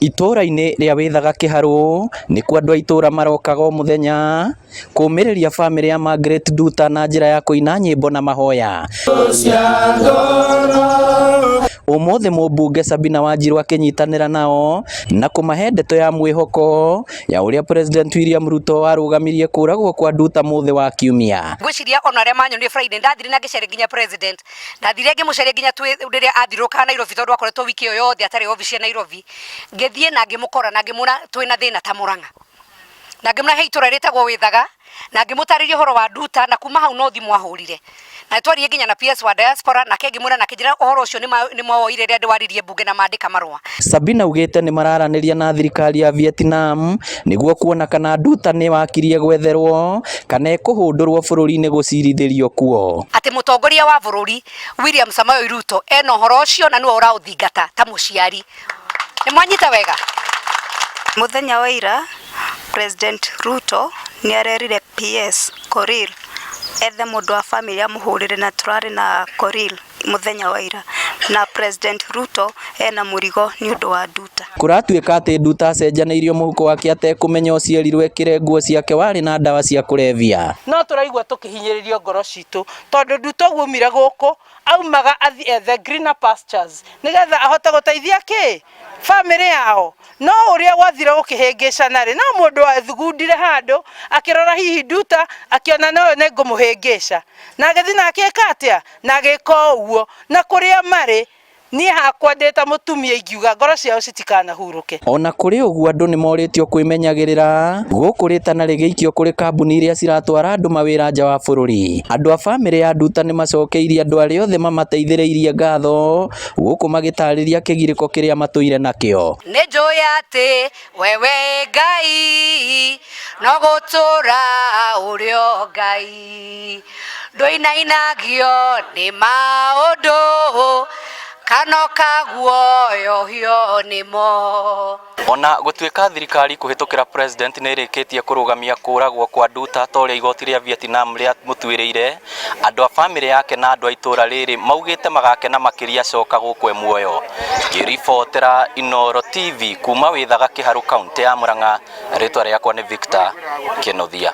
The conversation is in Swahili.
Itũra-inĩ rĩa Wĩthaga Kĩharũ nĩkuo andũ a itũra marokaga o mũthenya kũũmĩrĩria bamĩrĩ ya Margaret Nduta na njĩra ya kũina nyĩmbo na mahoya. Ũmũthĩ mũmbunge Sabina Wanjiru akĩnyitanĩra nao na kũmahe ndeto ya mwĩhoko ya ũrĩa President William Ruto arũgamirie kũragwo kwa Nduta mũthĩ wa Kiumia. Ngwĩciria ona arĩa manyonire Friday ndathire na ngĩceria nginya president, ndathire ngĩmũceria nginya rĩrĩa athirũka Nairobi tondũ akoretwo wiki ĩyo yothe atarĩ obici ya Nairobi. Ngĩthiĩ na ngĩmũkora na ngĩmũra twĩna thĩna ta Mũrang'a, na ngĩmũra he itũra rĩtagwo Wĩthaga na ngĩmũtarĩria ũhoro wa Nduta na kuma hau no thimũ ahũrire na twarĩrie nginya na PS wa diaspora na kengĩmwĩra na kĩnjĩra ũhoro ũcio nĩ moire rĩrĩa ndĩwaririe mbunge na mandĩka marũa. Sabina augĩte nĩ mararanĩria na thirikari ya Vietnam nĩguo kuona kana Nduta nĩ wakirie gwetherwo kana ekũhũndũrwo bũrũri-inĩ gũcirithĩrio kuo. Atĩ mũtongoria wa bũrũri William Samoei Ruto ena ũhoro ũcio na nĩwe ũraũthingata ta mũciari. Nĩ mwanyita wega? Mũthenya wa ira President Ruto nĩ arerire PS Koril ethe mũndũ wa family amũhũrĩre na tũrarĩ na Koril mũthenya wa ira na President Ruto ena mũrigo nĩ ũndũ wa Nduta. Kũratuĩka atĩ Nduta acenjanĩirio mũhuko wake atekũmenya ũciarirwo ekĩre nguo ciake warĩ na ndawa cia kũrebia. No tũraigua tũkĩhinyĩrĩrio ngoro citũ tondũ Nduta ũgũmire gũkũ aumaga athi ethe greener pastures nĩgetha ahote gũteithia kĩ family yao. No ũrĩa gwathire gũkĩhĩngĩcana rĩ no mũndũ wathugundire handũ akĩrora hihi Nduta akĩona nawe nĩ ngũmũhĩngĩca na agĩthiĩ na akĩka atĩa na agĩka ũguo na kũrĩa marĩ niĩ hakwa ndĩta mũtumia ingiuga ngoro ciao citikanahurũke. Ona kũrĩ ũguo andũ nĩ morĩtio kwĩmenyagĩrĩra gũkũ rĩtana rĩgĩikio kũrĩ kambuni iria ciratwara andũ mawĩra nja wa bũrũri. Andũ a bamĩrĩ ya Nduta nĩ macokeirie andũ arĩa othe mamateithĩrĩirie ngatho gũkũ magĩtarĩria kĩgirĩko kĩrĩa matũire nakĩo. Nĩ njũĩ atĩ wewe Ngai no gũtũra ũrĩ o Ngai ndũinainagio nĩ maũndũ kano kaguoyohio nĩmo. Ona gũtuĩka thirikari kũhĩtũkĩra president nĩ ĩrĩkĩtie kũrũgamia kũragwo kwa Nduta ta ũrĩa igoti rĩa Vietnam rĩa mũtuĩrĩire, andũ a bamĩrĩ yake na andũ a itũra rĩrĩ maugĩte magakena makĩria coka gũkũ muoyo. Ngĩribotera Inooro TV kuma Wĩthaga Kĩharũ kaunti ya Mũrang'a, rĩtwa rĩakwa nĩ Victor Kĩnothia.